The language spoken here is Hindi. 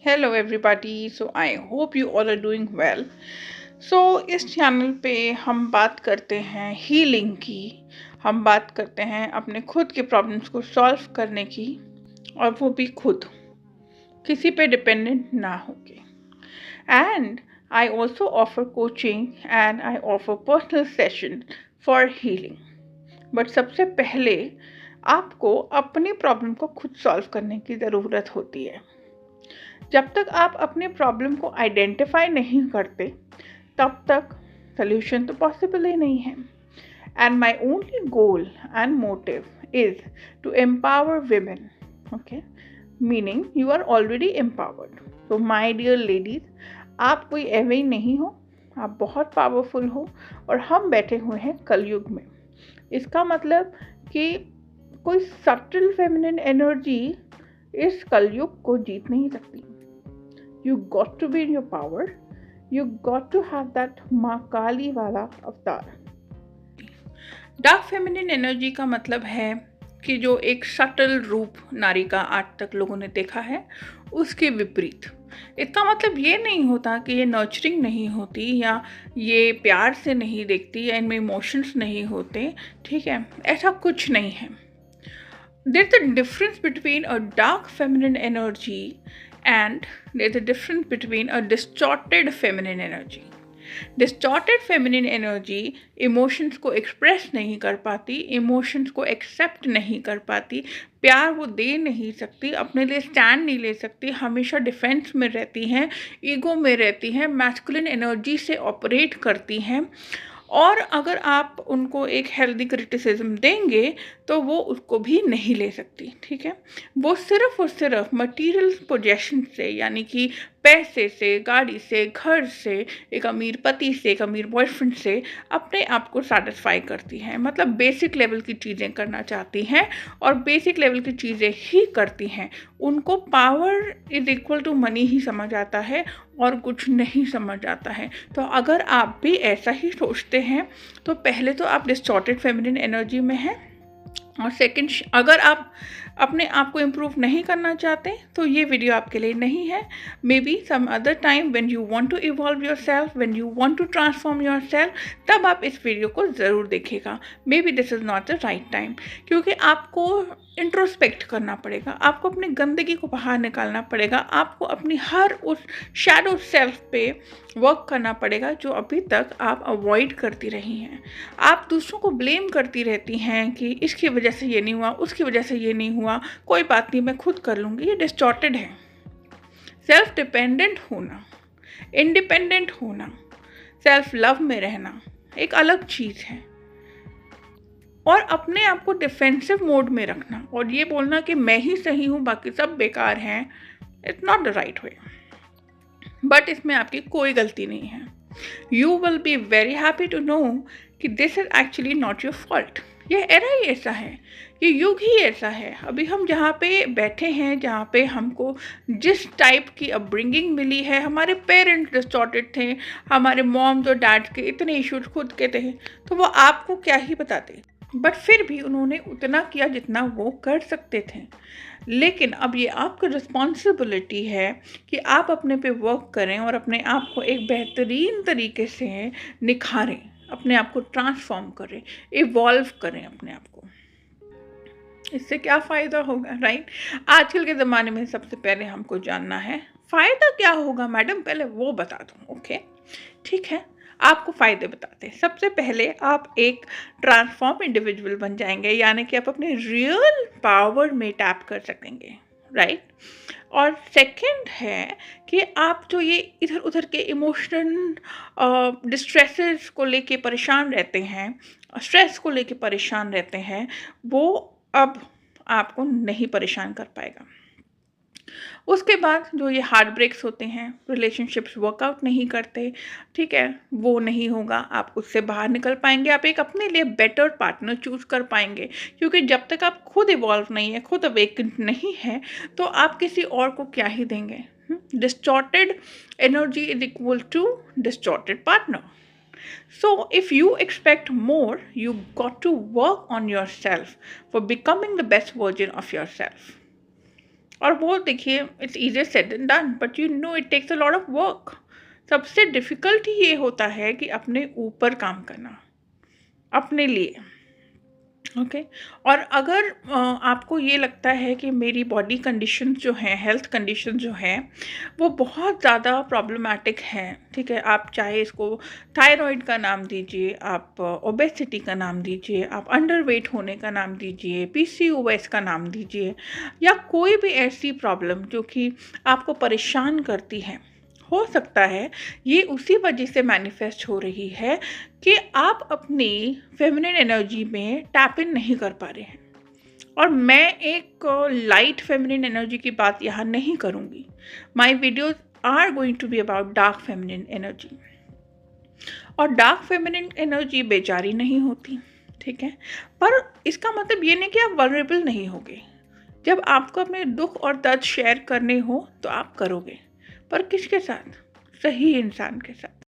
Hello everybody, so I hope you all are doing well. So इस चैनल पे हम बात करते हैं हीलिंग की। हम बात करते हैं अपने खुद के प्रॉब्लम्स को सॉल्व करने की, और वो भी खुद, किसी पे डिपेंडेंट ना होके। And I also offer coaching and I offer personal session for healing. But सबसे पहले आपको अपनी प्रॉब्लम को खुद सॉल्व करने की ज़रूरत होती है। जब तक आप अपने प्रॉब्लम को आइडेंटिफाई नहीं करते तब तक सल्यूशन तो पॉसिबल ही नहीं है। And my only goal and motive is to empower women, okay, meaning you are already empowered. तो माई डियर लेडीज, आप कोई एवे ही नहीं हो, आप बहुत पावरफुल हो, और हम बैठे हुए हैं कलयुग में। इसका मतलब कि कोई सटल फेमिनिन एनर्जी इस कलयुग को जीत नहीं सकती। You got to be in your power. You got to have that माँ काली वाला अवतार। डार्क फेमिनिन एनर्जी का मतलब है कि जो एक सटल रूप नारी का आज तक लोगों ने देखा है, उसके विपरीत। इसका मतलब ये नहीं होता कि ये नर्चरिंग नहीं होती, या ये प्यार से नहीं देखती, या इनमें इमोशंस नहीं होते। ठीक है, ऐसा कुछ नहीं है। There's a difference between a dark feminine energy and there's a difference between a distorted feminine energy. Distorted feminine energy emotions को एक्सप्रेस नहीं कर पाती, इमोशंस को एक्सेप्ट नहीं कर पाती, प्यार वो दे नहीं सकती, अपने लिए स्टैंड नहीं ले सकती, हमेशा डिफेंस में रहती हैं, ईगो में रहती हैं, मैस्कुलिन एनर्जी से ऑपरेट करती हैं। और अगर आप उनको एक हेल्दी क्रिटिसिज्म देंगे तो वो उसको भी नहीं ले सकती। ठीक है, वो सिर्फ और सिर्फ मटीरियल पोजेशन से, यानी कि पैसे से, गाड़ी से, घर से, एक अमीर पति से, एक अमीर बॉयफ्रेंड से अपने आप को सेटिस्फाई करती हैं। मतलब बेसिक लेवल की चीज़ें करना चाहती हैं, और बेसिक लेवल की चीज़ें ही करती हैं। उनको power is equal to money ही समझ आता है, और कुछ नहीं समझ आता है। तो अगर आप भी ऐसा ही सोचते हैं तो पहले तो आप डिस्टॉर्टेड फेमिनिन एनर्जी में हैं, और सेकंड, अगर आप अपने आप को इम्प्रूव नहीं करना चाहते तो ये वीडियो आपके लिए नहीं है। Maybe some other time when you want to evolve yourself, when you want to transform yourself, तब आप इस वीडियो को ज़रूर देखिएगा। Maybe this is not the right time, क्योंकि आपको इंट्रोस्पेक्ट करना पड़ेगा, आपको अपनी गंदगी को बाहर निकालना पड़ेगा, आपको अपनी हर उस शैडो सेल्फ पे वर्क करना पड़ेगा जो अभी तक आप अवॉइड करती रही हैं। आप दूसरों को ब्लेम करती रहती हैं कि इसकी वजह से ये नहीं हुआ, उसकी वजह से ये नहीं हुआ, कोई बात नहीं, मैं खुद कर लूँगी। ये डिस्टॉर्टेड है। सेल्फ डिपेंडेंट होना, इंडिपेंडेंट होना, सेल्फ लव में रहना एक अलग चीज़ है। और अपने आप को डिफेंसिव मोड में रखना और ये बोलना कि मैं ही सही हूँ, बाकी सब बेकार हैं, it's not the right way. But इसमें आपकी कोई गलती नहीं है। You will be very happy to know कि this is actually not your fault. ये एरा ही ऐसा है, ये युग ही ऐसा है। अभी हम जहाँ पे बैठे हैं, जहाँ पे हमको जिस टाइप की अपब्रिंगिंग मिली है, हमारे पेरेंट्स डिस्टॉर्टेड थे, हमारे मॉम्स और डैड्स के इतने इश्यूज खुद के थे, तो वो आपको क्या ही बताते। बट फिर भी उन्होंने उतना किया जितना वो कर सकते थे। लेकिन अब ये आपकी रिस्पॉन्सिबिलिटी है कि आप अपने पे वर्क करें और अपने आप को एक बेहतरीन तरीके से निखारें, अपने आप को ट्रांसफॉर्म करें, इवॉल्व करें अपने आप को। इससे क्या फ़ायदा होगा, राइट? आजकल के ज़माने में सबसे पहले हमको जानना है फ़ायदा क्या होगा। मैडम पहले वो बता दूँ, ओके? ठीक है, आपको फ़ायदे बताते हैं। सबसे पहले आप एक ट्रांसफॉर्म इंडिविजुअल बन जाएंगे, यानी कि आप अपने रियल पावर में टैप कर सकेंगे, राइट? और सेकंड है कि आप जो ये इधर उधर के इमोशनल डिस्ट्रेसेस को लेके परेशान रहते हैं, स्ट्रेस को लेके परेशान रहते हैं, वो अब आपको नहीं परेशान कर पाएगा। उसके बाद जो ये हार्ट ब्रेक्स होते हैं, रिलेशनशिप्स वर्कआउट नहीं करते, ठीक है, वो नहीं होगा। आप उससे बाहर निकल पाएंगे, आप एक अपने लिए बेटर पार्टनर चूज कर पाएंगे। क्योंकि जब तक आप खुद इवॉल्व नहीं है, खुद अवेकेंट नहीं है, तो आप किसी और को क्या ही देंगे। Distorted energy is equal to distorted partner. So, if you expect more, you got to work on yourself for becoming the best version of yourself. और वो देखिए, it's easier said than done, but you know it takes a lot of work. सबसे डिफ़िकल्ट ये होता है कि अपने ऊपर काम करना, अपने लिए। ओके। और अगर आपको ये लगता है कि मेरी बॉडी कंडीशन जो है, हेल्थ कंडीशन जो है, वो बहुत ज़्यादा प्रॉब्लमैटिक है, ठीक है, आप चाहे इसको थायराइड का नाम दीजिए, आप ओबेसिटी का नाम दीजिए, आप अंडरवेट होने का नाम दीजिए, पीसीओएस का नाम दीजिए, या कोई भी ऐसी प्रॉब्लम जो कि आपको परेशान करती है, हो सकता है ये उसी वजह से मैनिफेस्ट हो रही है कि आप अपनी फेमिनिन एनर्जी में टैप इन नहीं कर पा रहे हैं। और मैं एक लाइट फेमिनिन एनर्जी की बात यहाँ नहीं करूँगी। My videos are going to be about dark feminine energy. और डार्क फेमिनिन एनर्जी बेचारी नहीं होती, ठीक है, पर इसका मतलब ये नहीं कि आप वल्नरेबल नहीं होगे। जब आपको अपने दुख और दर्द शेयर करने हो तो आप करोगे, पर किसके साथ? सही इंसान के साथ।